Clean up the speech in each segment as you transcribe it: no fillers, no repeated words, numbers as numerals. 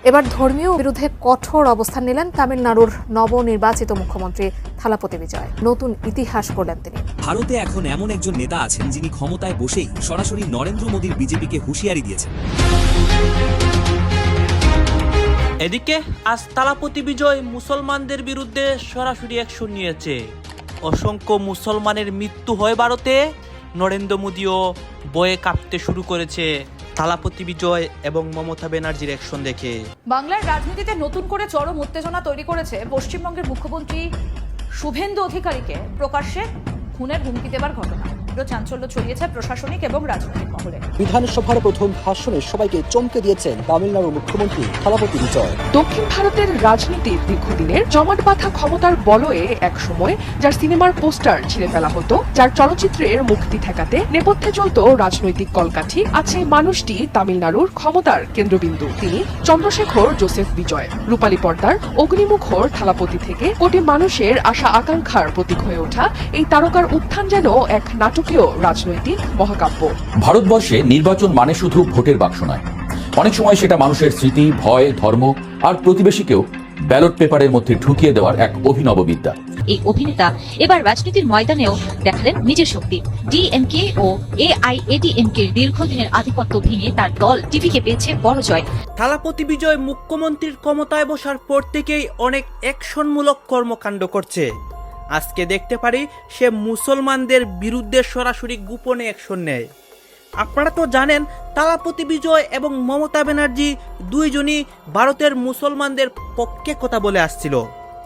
এবার ধর্মীয় বিরুদ্ধে কঠোর অবস্থান নিলেন তামিলনাড়ুর নবনির্বাচিত মুখ্যমন্ত্রী থালাপতি বিজয়। নতুন ইতিহাস গড়লেন তিনি। ভারতে এখন এমন একজন নেতা আছেন যিনি ক্ষমতায় বসেই সরাসরি নরেন্দ্র মোদীর বিজেপিকে হুঁশিয়ারি দিয়েছেন। এদিকে আজ থালাপতি বিজয় মুসলমানদের বিরুদ্ধে সরাসরি অ্যাকশন নিয়েছে। অসংখ্য মুসলমানের মৃত্যু হয় ভারতে, নরেন্দ্র মোদীও ভয়ে কাঁপতে শুরু করেছে থালাপতি বিজয় এবং মমতা ব্যানার্জির অ্যাকশন দেখে। বাংলার রাজনীতিতে নতুন করে চরম উত্তেজনা তৈরি করেছে পশ্চিমবঙ্গের মুখ্যমন্ত্রী শুভেন্দু অধিকারীকে প্রকাশ্যে খুনের হুমকি দেবার ঘটনা। চাঞ্চল্য ছড়িয়েছে প্রশাসনিক এবং রাজনৈতিক মহলে। বিধানসভার প্রথম ভাষণে সবাইকে চমকে দিয়েছেন তামিলনাড়ু মুখ্যমন্ত্রী থালাপতি বিজয়। দক্ষিণ ভারতের রাজনীতির দীর্ঘদিনের জমাট বাঁধা ক্ষমতার বলয়ে এক সময় যার সিনেমার পোস্টার ছিঁড়ে ফেলা হতো, যার চলচ্চিত্রের মুক্তি ঠেকাতে নেপথ্যে চলত রাজনৈতিক কলকাঠি, আছে মানুষটি তামিলনাড়ুর ক্ষমতার কেন্দ্রবিন্দু। তিনি চন্দ্রশেখর জোসেফ বিজয়। রূপালী পর্দার অগ্নিমুখর থালাপতি থেকে কোটি মানুষের আশা আকাঙ্ক্ষার প্রতীক হয়ে ওঠা এই তারকার উত্থান যেন এক নাটকীয় রাজনৈতিক মহাকাব্য। ভারতবর্ষে নির্বাচন মানে শুধু ভোটের বাক্স নয়, অনেক সময় সেটা মানুষের স্মৃতি, ভয়, ধর্ম আর প্রতিবেশীকেও ব্যালট পেপারের মধ্যে ঢুকিয়ে দেওয়ার এক অভিনব বিদ্যা। এই অভিনেতা এবার রাজনীতির ময়দানেও দেখালেন নিজের শক্তি। ডিএমকে ও এআইএডিএমকে দীর্ঘদিনের আধিপত্য ভেঙে তার দল টিভিকে পেয়েছে বড় জয়। থালাপতি বিজয় মুখ্যমন্ত্রীর ক্ষমতায় বসার পর থেকেই অনেক অ্যাকশনমূলক কর্মকাণ্ড করছে। আজকে দেখতে পারি সে মুসলমানদের বিরুদ্ধে সরাসরি গোপনে অ্যাকশন নেয়। আপনারা তো জানেন থালাপতি বিজয় এবং মমতা ব্যানার্জি দুইজনই ভারতের মুসলমানদের পক্ষে কথা বলে আসছিল।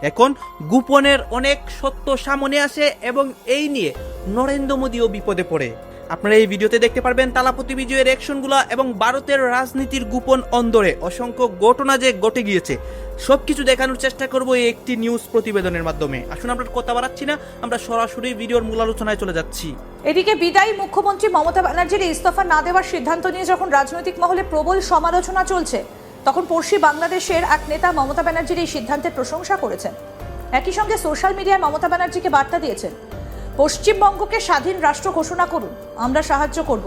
এখন গোপনের অনেক সত্য সামনে আসে এবং এই নিয়ে নরেন্দ্র মোদীও বিপদে পড়ে। আপনারা এই ভিডিওতে দেখতে পারবেন থালাপতি বিজয়ের অ্যাকশনগুলো এবং ভারতের রাজনীতির গোপন অন্দরে অসংখ্য ঘটনা যে ঘটে গিয়েছে সবকিছু দেখানোর চেষ্টা করব এই একটি নিউজ প্রতিবেদনের মাধ্যমে। আসুন আমরা কথা বাড়াচ্ছি না, আমরা সরাসরি ভিডিওর মূল আলোচনায় চলে যাচ্ছি। এদিকে বিদায়ী মুখ্যমন্ত্রী মমতা ব্যানার্জির ইস্তফা না দেওয়ার সিদ্ধান্ত নিয়ে যখন রাজনৈতিক মহলে প্রবল সমালোচনা চলছে, তখন পড়শি বাংলাদেশের এক নেতা মমতা ব্যানার্জির এই সিদ্ধান্তের প্রশংসা করেছেন। একই সঙ্গে সোশ্যাল মিডিয়ায় মমতা ব্যানার্জিকে বার্তা দিয়েছেন, পশ্চিমবঙ্গকে স্বাধীন রাষ্ট্র ঘোষণা করুন, আমরা সাহায্য করব।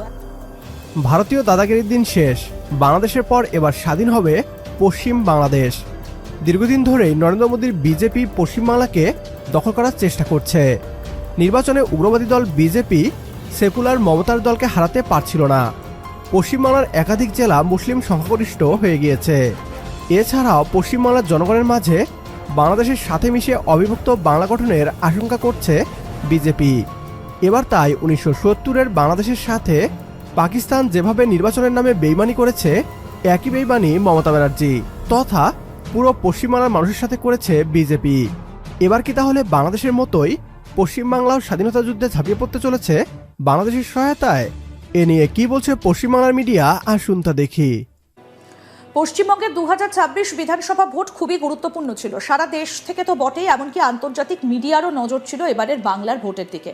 ভারতীয় দাদাগিরির দিন শেষ, বাংলাদেশের পর এবার স্বাধীন হবে পশ্চিম বাংলাদেশ। দীর্ঘদিন ধরেই নরেন্দ্র মোদীর বিজেপি পশ্চিমবাংলাকে দখল করার চেষ্টা করছে। নির্বাচনে উগ্রবাদী দল বিজেপি সেকুলার মমতার দলকে হারাতে পারছিল না। পশ্চিমবাংলার একাধিক জেলা মুসলিম সংখ্যাগরিষ্ঠ হয়ে গিয়েছে। এছাড়াও পশ্চিমবাংলার জনগণের মাঝে বাংলাদেশের সাথে মিশে অবিভক্ত বাংলা গঠনের আশঙ্কা করছে বিজেপি। এবার তাই 1970-এর বাংলাদেশের সাথে পাকিস্তান যেভাবে নির্বাচনের নামে বেইমানি করেছে, একই বেইমানি মমতা ব্যানার্জি তথা পুরো পশ্চিমবাংলার মানুষের সাথে করেছে বিজেপি। এবার কি তাহলে বাংলাদেশের মতোই পশ্চিমবাংলাও স্বাধীনতা যুদ্ধে ঝাঁপিয়ে পড়তে চলেছে বাংলাদেশের সহায়তায়? এ নিয়ে কি বলছে পশ্চিমবাংলার মিডিয়া, আসুন তা দেখি। পশ্চিমবঙ্গের 2026 বিধানসভা ভোট খুবই গুরুত্বপূর্ণ ছিল। সারা দেশ থেকে তো বটেই, এমনকি আন্তর্জাতিক মিডিয়ারও নজর ছিল এবারের বাংলার ভোটের দিকে।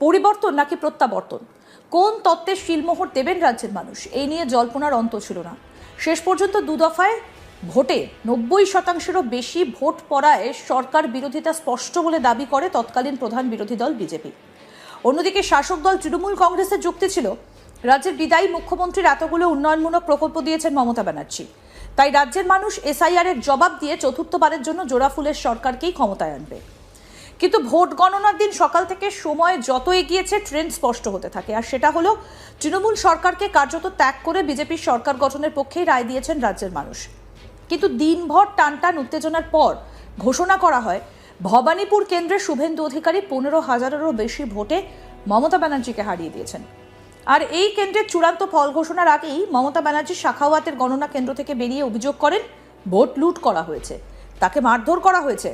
পরিবর্তন নাকি প্রত্যাবর্তন, কোন তত্ত্বের শিলমোহর দেবেন রাজ্যের মানুষ, এই নিয়ে জল্পনার অন্ত ছিল না। শেষ পর্যন্ত দুদফায় ভোটে 90%-এরও বেশি ভোট পড়ায় সরকার বিরোধিতা স্পষ্ট বলে দাবি করে তৎকালীন প্রধান বিরোধী দল বিজেপি। অন্যদিকে শাসক দল তৃণমূল কংগ্রেসের যুক্তি ছিল, রাজ্যের বিদায়ী মুখ্যমন্ত্রীর এতগুলো উন্নয়নমূলক প্রকল্প দিয়েছেন মমতা ব্যানার্জি, তাই রাজ্যের মানুষ এসআইআর এর জবাব দিয়ে চতুর্থবারের জন্য জোড়াফুলের সরকারকেই ক্ষমতায় আনবে। কিন্তু ভোট গণনার দিন সকাল থেকে সময় যত এগিয়েছে ট্রেন্ড স্পষ্ট হতে থাকে, আর সেটা হলো তৃণমূল সরকারকে কার্যত ত্যাগ করে বিজেপির সরকার গঠনের পক্ষেই রায় দিয়েছেন রাজ্যের মানুষ। কিন্তু দিনভর টানটান উত্তেজনার পর ঘোষণা করা হয় ভবানীপুর কেন্দ্রের শুভেন্দু অধিকারী 15,000-এরও বেশি ভোটে মমতা ব্যানার্জিকে হারিয়ে দিয়েছেন। আর এই কেন্দ্রের চূড়ান্ত ফল ঘোষণার আগেই মমতা ব্যানার্জি শাখাওয়াতের গণনা কেন্দ্র থেকে বেরিয়ে অভিযোগ করেন ভোট লুট করা হয়েছে, তাকে মারধর করা হয়েছে।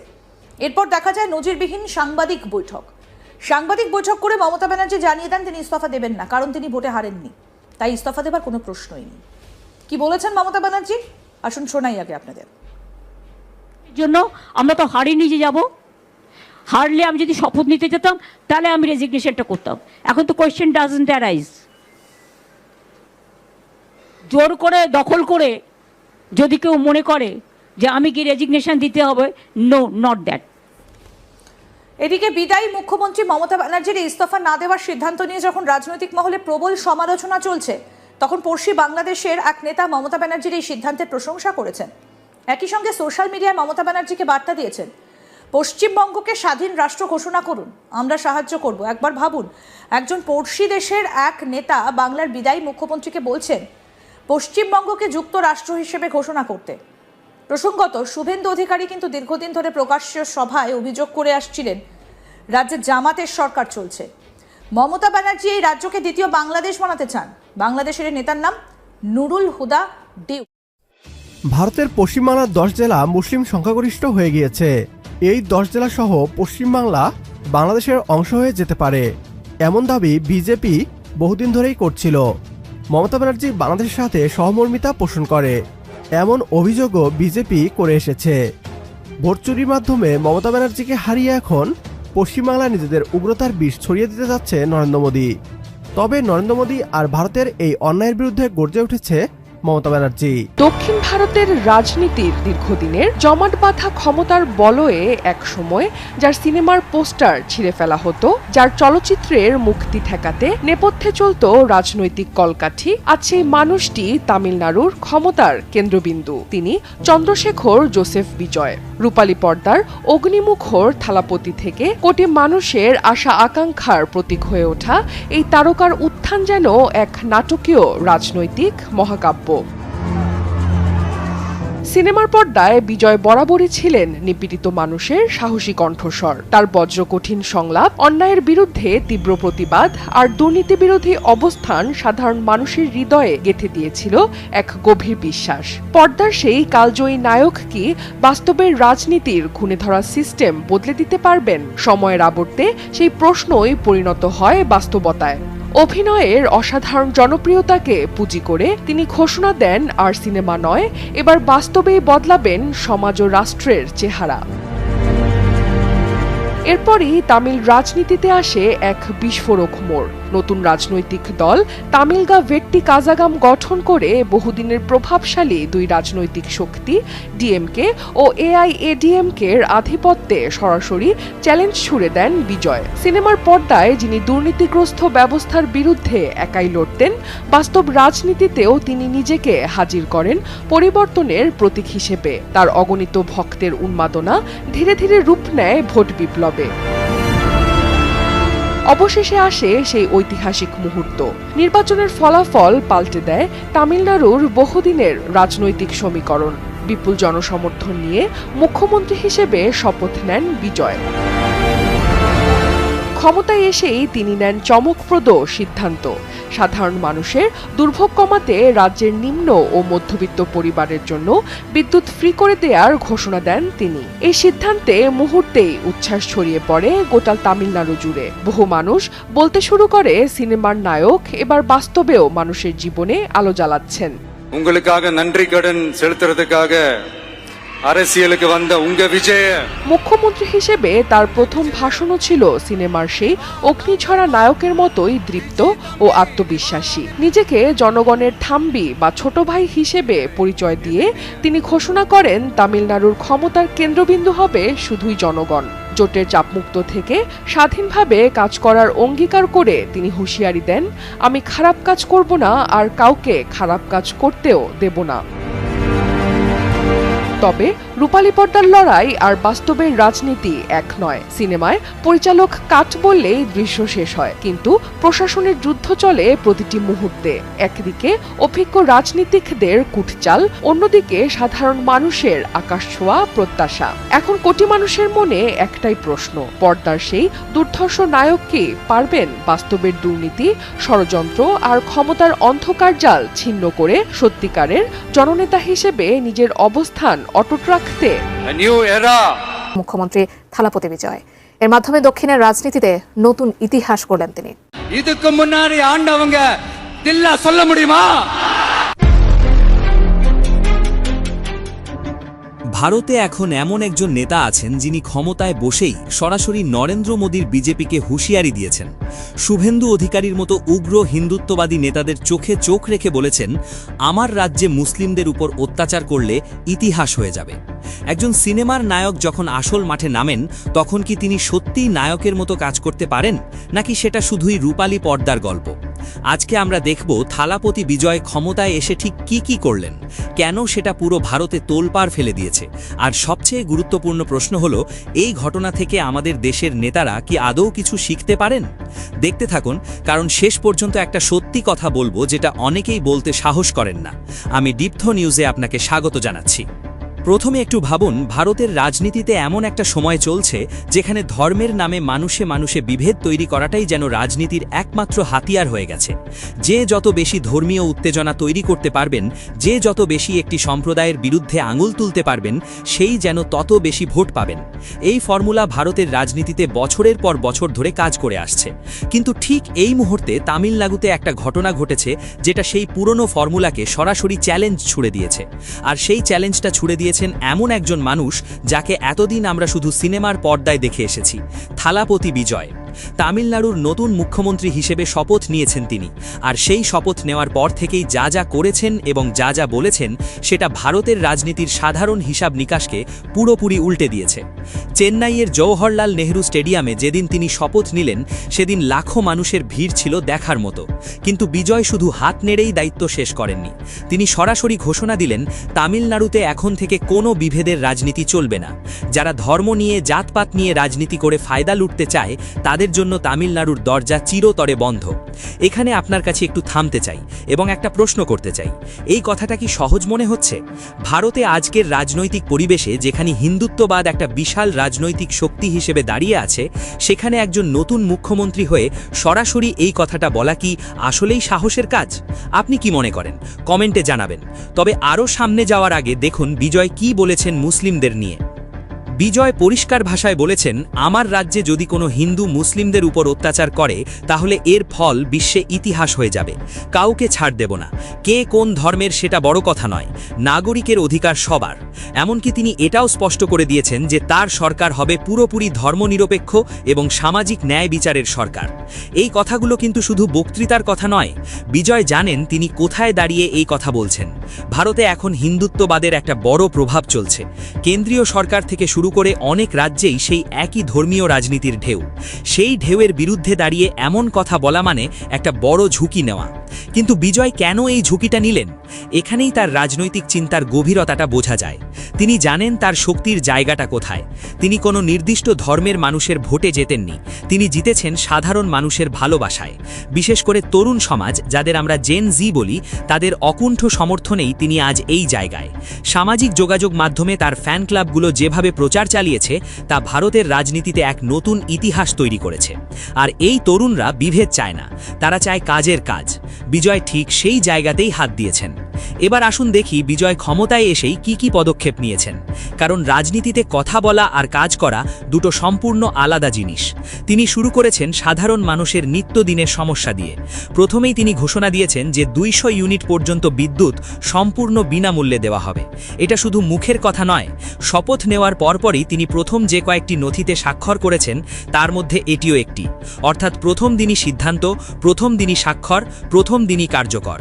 এরপর দেখা যায় নজিরবিহীন সাংবাদিক বৈঠক করে মমতা ব্যানার্জি জানিয়ে দেন তিনি ইস্তফা দেবেন না, কারণ তিনি ভোটে হারেননি, তাই ইস্তফা দেবার কোনো প্রশ্নই নেই। কি বলেছেন মমতা ব্যানার্জি, আসুন শোনাই আগে আপনাদের। জন্য আমরা তো হারিয়ে নিয়ে যাব, হারলে আমি যদি শপথ নিতে যেতাম তাহলে আমি রেজিগনেশনটা করতাম। এখন তো কোয়েশ্চেন ডাজন্ট অ্যারাইজ। জোর করে দখল করে যদি কেউ মনে করে যে আমি কি রেজিগনেশন দিতে হবে, নো, নট দ্যাট। এদিকে বিদায়ী মুখ্যমন্ত্রী মমতা ব্যানার্জির ইস্তফা না দেওয়ার সিদ্ধান্ত নিয়ে যখন রাজনৈতিক মহলে প্রবল সমালোচনা চলছে, তখন পড়শি বাংলাদেশের এক নেতা মমতা ব্যানার্জির এই সিদ্ধান্তের প্রশংসা করেছেন। একই সঙ্গে সোশ্যাল মিডিয়ায় মমতা ব্যানার্জিকে বার্তা দিয়েছেন, পশ্চিমবঙ্গকে স্বাধীন রাষ্ট্র ঘোষণা করুন, আমরা সাহায্য করব। একবার ভাবুন, একজন পড়শি দেশের এক নেতা বাংলার বিদায়ী মুখ্যমন্ত্রীকে বলছেন পশ্চিমবঙ্গকে যুক্তরাষ্ট্র হিসেবে ঘোষণা করতে। প্রসঙ্গত, শুভেন্দু অধিকারী কিন্তু দীর্ঘদিন ধরে প্রকাশ্য সভায় অভিযোগ করে আসছিলেন রাজ্যে জামাতের সরকার চলছে। মমতা ব্যানার্জি এই রাজ্যকে দ্বিতীয় বাংলাদেশ বানাতে চান। বাংলাদেশের এই নেতার নাম নুরুল হুদা ডিউ। ভারতের পশ্চিমবাংলার 10 জেলা মুসলিম সংখ্যাগরিষ্ঠ হয়ে গিয়েছে। এই 10 জেলা সহ পশ্চিমবাংলা বাংলাদেশের অংশ হয়ে যেতে পারে, এমন দাবি বিজেপি বহুদিন ধরেই করছিল। মমতা ব্যানার্জি বাংলাদেশের সাথে সহমর্মিতা পোষণ করে, এমন অভিযোগও বিজেপি করে এসেছে। ভোট চুরির মাধ্যমে মমতা ব্যানার্জিকে হারিয়ে এখন পশ্চিমবাংলায় নিজেদের উগ্রতার বিষ ছড়িয়ে দিতে যাচ্ছে নরেন্দ্র মোদী। তবে নরেন্দ্র মোদী আর ভারতের এই অন্যায়ের বিরুদ্ধে গর্জে উঠেছে মমতা ব্যানার্জি। দক্ষিণ ভারতের রাজনীতির দীর্ঘদিনের জমাট বাঁধা ক্ষমতার বলয়ে এক সময় যার সিনেমার পোস্টার ছিঁড়ে ফেলা হতো, যার চলচ্চিত্রের মুক্তি ঠেকাতে নেপথ্যে চলত রাজনৈতিক কলকাঠি, আজ সেই মানুষটি তামিলনাড়ুর ক্ষমতার কেন্দ্রবিন্দু। তিনি চন্দ্রশেখর জোসেফ বিজয়। রূপালী পর্দার অগ্নিমুখর থালাপতি থেকে কোটি মানুষের আশা আকাঙ্ক্ষার প্রতীক হয়ে ওঠা এই তারকার উত্থান যেন এক নাটকীয় রাজনৈতিক মহাকাব্য। সিনেমার পর্দায় বিজয় বরাবরই ছিলেন নিপীড়িত মানুষের সাহসী কণ্ঠস্বর। তার বজ্রকঠিন সংলাপ, অন্যায়ের বিরুদ্ধে তীব্র প্রতিবাদ আর দুর্নীতি বিরোধী অবস্থান সাধারণ মানুষের হৃদয়ে গেঁথে দিয়েছিল এক গভীর বিশ্বাস। পর্দার সেই কালজয়ী নায়ক কি বাস্তবের রাজনীতির ঘুণে ধরা সিস্টেম বদলে দিতে পারবেন? সময়ের আবর্তে সেই প্রশ্নই পরিণত হয় বাস্তবতায়। অভিনয়ের অসাধারণ জনপ্রিয়তাকে পুঁজি করে তিনি ঘোষণা দেন আর সিনেমা নয়, এবার বাস্তবেই বদলাবেন সমাজ ও রাষ্ট্রের চেহারা। এরপরই তামিল রাজনীতিতে আসে এক বিস্ফোরক মোড়। নতুন রাজনৈতিক দল তামিলগা ভেট্টি কাজাগাম গঠন করে বহুদিনের প্রভাবশালী দুই রাজনৈতিক শক্তি ডিএমকে ও এআইএডিএমকে এর আধিপত্যে সরাসরি চ্যালেঞ্জ ছুড়ে দেন বিজয়। সিনেমার পর্দায় যিনি দুর্নীতিগ্রস্ত ব্যবস্থার বিরুদ্ধে একাই লড়তেন, বাস্তব রাজনীতিতেও তিনি নিজেকে হাজির করেন পরিবর্তনের প্রতীক হিসেবে। তার অগণিত ভক্তের উন্মাদনা ধীরে ধীরে রূপ নেয় ভোট বিপ্লবে। অবশেষে আসে সেই ঐতিহাসিক মুহূর্ত। নির্বাচনের ফলাফল পাল্টে দেয় তামিলনাড়ুর বহুদিনের রাজনৈতিক সমীকরণ। বিপুল জনসমর্থন নিয়ে মুখ্যমন্ত্রী হিসেবে শপথ নেন বিজয়। ক্ষমতায় এসেই তিনি নেন চমকপ্রদ সিদ্ধান্ত। সাধারণ মানুষের দুর্ভোগ কমাতে রাজ্যের নিম্ন ও মধ্যবিত্ত পরিবারের জন্য বিদ্যুৎ ফ্রি করে দেওয়ার ঘোষণা দেন তিনি। এই সিদ্ধান্তে মুহূর্তেই উচ্ছ্বাস ছড়িয়ে পড়ে গোটা তামিলনাড়ু জুড়ে। বহু মানুষ বলতে শুরু করে সিনেমার নায়ক এবার বাস্তবেও মানুষের জীবনে আলো জ্বালাচ্ছেন। উங்களுக்காக நன்றி கடன் செலுத்துறதுக்காக அரசியலுக்கு வந்த உங்க விஜய। মুখ্যমন্ত্রী হিসেবে তার প্রথম ভাষণও ছিল সিনেমার সেই অগ্নিঝরা নায়কের মতোই দৃপ্ত ও আত্মবিশ্বাসী। নিজেকে জনগণের থাম্বি বা ছোট ভাই হিসেবে পরিচয় দিয়ে তিনি ঘোষণা করেন তামিলনাড়ুর ক্ষমতার কেন্দ্রবিন্দু হবে শুধুই জনগণ। জোটের চাপমুক্ত থেকে স্বাধীনভাবে কাজ করার অঙ্গীকার করে তিনি হুঁশিয়ারি দেন, আমি খারাপ কাজ করব না আর কাউকে খারাপ কাজ করতেও দেব না। তবে রূপালী পর্দার লড়াই আর বাস্তবের রাজনীতি এক নয়। সিনেমায় পরিচালক কাট বললেই দৃশ্য শেষ হয়, কিন্তু প্রশাসনের যুদ্ধ চলে প্রতিটি মুহূর্তে। একদিকে অভিজ্ঞ রাজনীতিকদের কুটচাল, অন্যদিকে সাধারণ মানুষের আকাশছোঁয়া প্রত্যাশা। এখন কোটি মানুষের মনে একটাই প্রশ্ন, পর্দার সেই দুর্ধর্ষ নায়ক কি পারবেন বাস্তবের দুর্নীতি, ষড়যন্ত্র আর ক্ষমতার অন্ধকার জাল ছিন্ন করে সত্যিকারের জননেতা হিসেবে নিজের অবস্থান অটুট রাখতে? মুখ্যমন্ত্রী থালাপতি বিজয় এর মাধ্যমে দক্ষিণের রাজনীতিতে নতুন ইতিহাস করলেন তিনি। இதுக்கு முன்னாடி ஆண்டவங்க தில்லா சொல்ல முடியுமா? ভারতে এখন এমন একজন নেতা আছেন যিনি ক্ষমতায় বসেই সরাসরি নরেন্দ্র মোদীর বিজেপিকে হুঁশিয়ারি দিয়েছেন। শুভেন্দু অধিকারীর মতো উগ্র হিন্দুত্ববাদী নেতাদের চোখে চোখ রেখে বলেছেন, আমার রাজ্যে মুসলিমদের উপর অত্যাচার করলে ইতিহাস হয়ে যাবে। একজন সিনেমার নায়ক যখন আসল মাঠে নামেন, তখন কি তিনি সত্যিই নায়কের মতো কাজ করতে পারেন, নাকি সেটা শুধুই রূপালী পর্দার গল্প? আজকে আমরা দেখব থালাপতি বিজয় ক্ষমতায় এসে ঠিক কি করলেন, কেন সেটা পুরো ভারতে তোলপাড় ফেলে দিয়েছে, আর সবচেয়ে গুরুত্বপূর্ণ প্রশ্ন হলো এই ঘটনা থেকে আমাদের দেশের নেতারা কি আদৌ কিছু শিখতে পারেন। দেখতে থাকুন, কারণ শেষ পর্যন্ত একটা সত্যি কথা বলবো যেটা অনেকেই বলতে সাহস করেন না। আমি দীপ্ত নিউজে আপনাকে স্বাগত জানাচ্ছি। প্রথমে একটু ভাবুন, ভারতের রাজনীতিতে এমন একটা সময় চলছে যেখানে ধর্মের নামে মানুষে মানুষে বিভেদ তৈরি করাটাই যেন রাজনীতির একমাত্র হাতিয়ার হয়ে গেছে। যে যত বেশি ধর্মীয় উত্তেজনা তৈরি করতে পারবেন, যে যত বেশি একটি সম্প্রদায়ের বিরুদ্ধে আঙুল তুলতে পারবেন, সেই যেন তত বেশি ভোট পাবেন। এই ফর্মুলা ভারতের রাজনীতিতে বছরের পর বছর ধরে কাজ করে আসছে। কিন্তু ঠিক এই মুহূর্তে তামিলনাড়ুতে একটা ঘটনা ঘটেছে যেটা সেই পুরনো ফর্মুলাকে সরাসরি চ্যালেঞ্জ ছুড়ে দিয়েছে। আর সেই চ্যালেঞ্জটা ছুড়ে দিয়েছেন এমন একজন মানুষ যাকে এতদিন আমরা শুধু সিনেমার পর্দায় দেখে এসেছি, থালাপতি বিজয়। তামিলনাড়ুর নতুন মুখ্যমন্ত্রী হিসেবে শপথ নিয়েছেন তিনি, আর সেই শপথ নেওয়ার পর থেকেই যা যা করেছেন এবং যা যা বলেছেন সেটা ভারতের রাজনীতির সাধারণ হিসাব নিকাশকে পুরোপুরি উল্টে দিয়েছে। চেন্নাইয়ের জওহরলাল নেহরু স্টেডিয়ামে যেদিন তিনি শপথ নিলেন সেদিন লাখো মানুষের ভিড় ছিল দেখার মতো। কিন্তু বিজয় শুধু হাত নেড়েই দায়িত্ব শেষ করেননি, তিনি সরাসরি ঘোষণা দিলেন তামিলনাড়ুতে এখন থেকে কোনো বিভেদের রাজনীতি চলবে না। যারা ধর্ম নিয়ে, জাতপাত নিয়ে রাজনীতি করে ফায়দা লুটতে চায় তাদের জন্য তামিলনাড়ুর দরজা চিরতরে বন্ধ। এখানে আপনার কাছে একটু থামতে চাই এবং একটা প্রশ্ন করতে চাই, এই কথাটা কি সহজ মনে হচ্ছে? ভারতে আজকের রাজনৈতিক পরিবেশে যেখানে হিন্দুত্ববাদ একটা বিশাল রাজনৈতিক শক্তি হিসেবে দাঁড়িয়ে আছে, সেখানে একজন নতুন মুখ্যমন্ত্রী হয়ে সরাসরি এই কথাটা বলা কি আসলেই সাহসের কাজ? আপনি কি মনে করেন কমেন্টে জানাবেন। তবে আরও সামনে যাওয়ার আগে দেখুন বিজয় কি বলেছেন মুসলিমদের নিয়ে। বিজয় পরিষ্কার ভাষায় বলেছেন, আমার রাজ্যে যদি কোনো হিন্দু মুসলিমদের উপর অত্যাচার করে তাহলে এর ফল বিশ্বে ইতিহাস হয়ে যাবে। কাউকে ছাড় দেব না। কে কোন ধর্মের সেটা বড় কথা নয়, নাগরিকের অধিকার সবার। এমনকি তিনি এটাও স্পষ্ট করে দিয়েছেন যে তার সরকার হবে পুরোপুরি ধর্মনিরপেক্ষ এবং সামাজিক ন্যায় বিচারের সরকার। এই কথাগুলো কিন্তু শুধু বক্তৃতার কথা নয়। বিজয় জানেন তিনি কোথায় দাঁড়িয়ে এই কথা বলছেন। ভারতে এখন হিন্দুত্ববাদের একটা বড় প্রভাব চলছে। কেন্দ্রীয় সরকার থেকে শুরু করে অনেক রাজ্যেই সেই একই ধর্মীয় রাজনীতির ঢেউ। সেই ঢেউয়ের বিরুদ্ধে দাঁড়িয়ে এমন কথা বলা মানে একটা বড় ঝুঁকি নেওয়া। কিন্তু বিজয় কেন এই ঝুঁকিটা নিলেন? এখানেই তার রাজনৈতিক চিন্তার গভীরতাটা বোঝা যায়। তিনি জানেন তার শক্তির জায়গাটা কোথায়। তিনি কোনো নির্দিষ্ট ধর্মের মানুষের ভোটে জেতেননি, তিনি জিতেছেন সাধারণ মানুষের ভালোবাসায়। বিশেষ করে তরুণ সমাজ, যাদের আমরা জেন জি বলি, তাদের অকুণ্ঠ সমর্থনেই তিনি আজ এই জায়গায়। সামাজিক যোগাযোগ মাধ্যমে তার ফ্যান ক্লাবগুলো যেভাবে প্রচার চালিয়েছে তা ভারতের রাজনীতিতে এক নতুন ইতিহাস তৈরি করেছে। আর এই তরুণরা বিভেদ চায় না, তারা চায় কাজের কাজ। বিজয় ঠিক সেই জায়গাতেই হাত দিয়েছেন। এবার আসুন দেখি বিজয় ক্ষমতায় এসেই কি পদক্ষেপ নিয়েছেন। কারণ রাজনীতিতে কথা বলা আর কাজ করা দুটো সম্পূর্ণ আলাদা জিনিস। তিনি শুরু করেছেন সাধারণ মানুষের নিত্যদিনের সমস্যা দিয়ে। প্রথমেই তিনি ঘোষণা দিয়েছেন যে 200 ইউনিট পর্যন্ত বিদ্যুৎ সম্পূর্ণ বিনামূল্যে দেওয়া হবে। এটা শুধু মুখের কথা নয়, শপথ নেওয়ার পরপরই তিনি প্রথম যে কয়েকটি নথিতে স্বাক্ষর করেছেন তার মধ্যে এটিও একটি। অর্থাৎ প্রথম দিনই সিদ্ধান্ত, প্রথম দিনই স্বাক্ষর, প্রথম দিনই কার্যকর।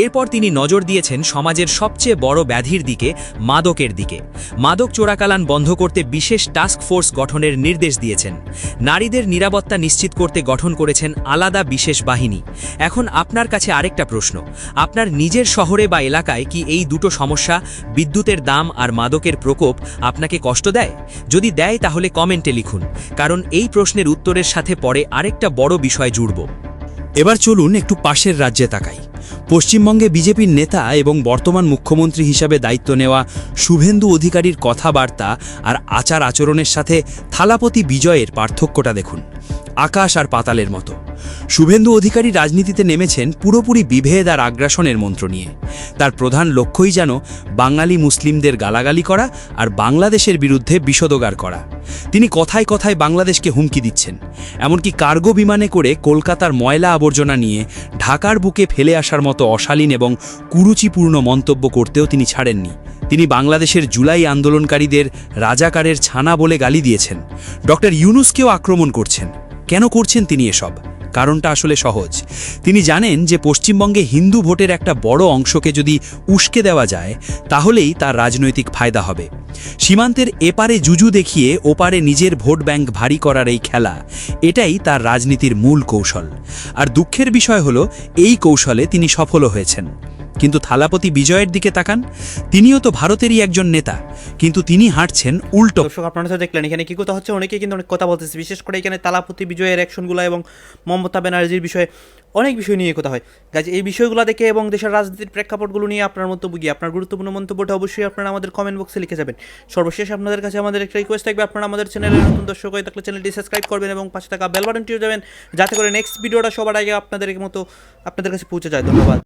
এরপর তিনি নজর দিয়েছেন সমাজের সবচেয়ে বড় ব্যাধির দিকে, মাদকের দিকে। মাদক চোরাকালান বন্ধ করতে বিশেষ টাস্ক ফোর্স গঠনের নির্দেশ দিয়েছেন। নারীদের নিরাপত্তা নিশ্চিত করতে গঠন করেছেন আলাদা বিশেষ বাহিনী। এখন আপনার কাছে আরেকটা প্রশ্ন, আপনার নিজের শহরে বা এলাকায় কি এই দুটো সমস্যা, বিদ্যুতের দাম আর মাদকের প্রকোপ, আপনাকে কষ্ট দেয়? যদি দেয় তাহলে কমেন্টে লিখুন, কারণ এই প্রশ্নের উত্তরের সাথে পরে আরেকটা বড় বিষয় জুড়ব। এবার চলুন একটু পাশের রাজ্যে তাকাই। পশ্চিমবঙ্গে বিজেপির নেতা এবং বর্তমান মুখ্যমন্ত্রী হিসাবে দায়িত্ব নেওয়া শুভেন্দু অধিকারীর কথাবার্তা আর আচার আচরণের সাথে থালাপতি বিজয়ের পার্থক্যটা দেখুন, আকাশ আর পাতালের মতো। শুভেন্দু অধিকারী রাজনীতিতে নেমেছেন পুরোপুরি বিভেদ আর আগ্রাসনের মন্ত্র নিয়ে। তার প্রধান লক্ষ্যই যেন বাঙালি মুসলিমদের গালাগালি করা আর বাংলাদেশের বিরুদ্ধে বিষোদগার করা। তিনি কথায় কথায় বাংলাদেশকে হুমকি দিচ্ছেন, এমনকি কার্গো বিমানে করে কলকাতার ময়লা আবর্জনা নিয়ে ঢাকার বুকে ফেলে আসার মতো অশালীন এবং কুরুচিপূর্ণ মন্তব্য করতেও তিনি ছাড়েননি। তিনি বাংলাদেশের জুলাই আন্দোলনকারীদের রাজাকারের ছানা বলে গালি দিয়েছেন। ডক্টর ইউনূসকেও আক্রমণ করছেন। কেন করছেন তিনি এসব? কারণটা আসলে সহজ। তিনি জানেন যে পশ্চিমবঙ্গে হিন্দু ভোটের একটা বড় অংশকে যদি উস্কে দেওয়া যায় তাহলেই তার রাজনৈতিক ফায়দা হবে। সীমান্তের এপারে জুজু দেখিয়ে ওপারে নিজের ভোট ব্যাংক ভারী করার এই খেলা, এটাই তার রাজনীতির মূল কৌশল। আর দুঃখের বিষয় হলো এই কৌশলে তিনি সফলও হয়েছেন। কিন্তু থালাপতি বিজয়ের দিকে তাকান, তিনিও তো ভারতেরই একজন নেতা, কিন্তু তিনি হাঁটছেন উল্টো। দর্শক, আপনারা তো দেখলেন এখানে কি কথা হচ্ছে, অনেকেই কিন্তু অনেক কথা বলতেছে, বিশেষ করে এখানে থালাপতি বিজয়ের অ্যাকশনগুলো এবং মমতা ব্যানার্জির বিষয়ে অনেক বিষয় নিয়ে কথা হয়। গাইজ, এই বিষয়গুলো দেখে এবং দেশের রাজনীতির প্রেক্ষাপটগুলো নিয়ে আপনার মন্তব্য কি, আপনার গুরুত্বপূর্ণ মন্তব্যটা অবশ্যই আপনারা আমাদের কমেন্ট বক্সে লিখে যাবেন। সর্বশেষ আপনাদের কাছে আমাদের একটা রিকোয়েস্ট থাকবে, আপনারা আমাদের চ্যানেলের নতুন দর্শক হয়ে থাকলে চ্যানেলটি সাবস্ক্রাইব করবেন এবং পাশে থাকা বেল বাটনটিও যাবেন, যাতে করে নেক্সট ভিডিওটা সবার আগে আপনাদের কাছে পৌঁছে যায়। ধন্যবাদ।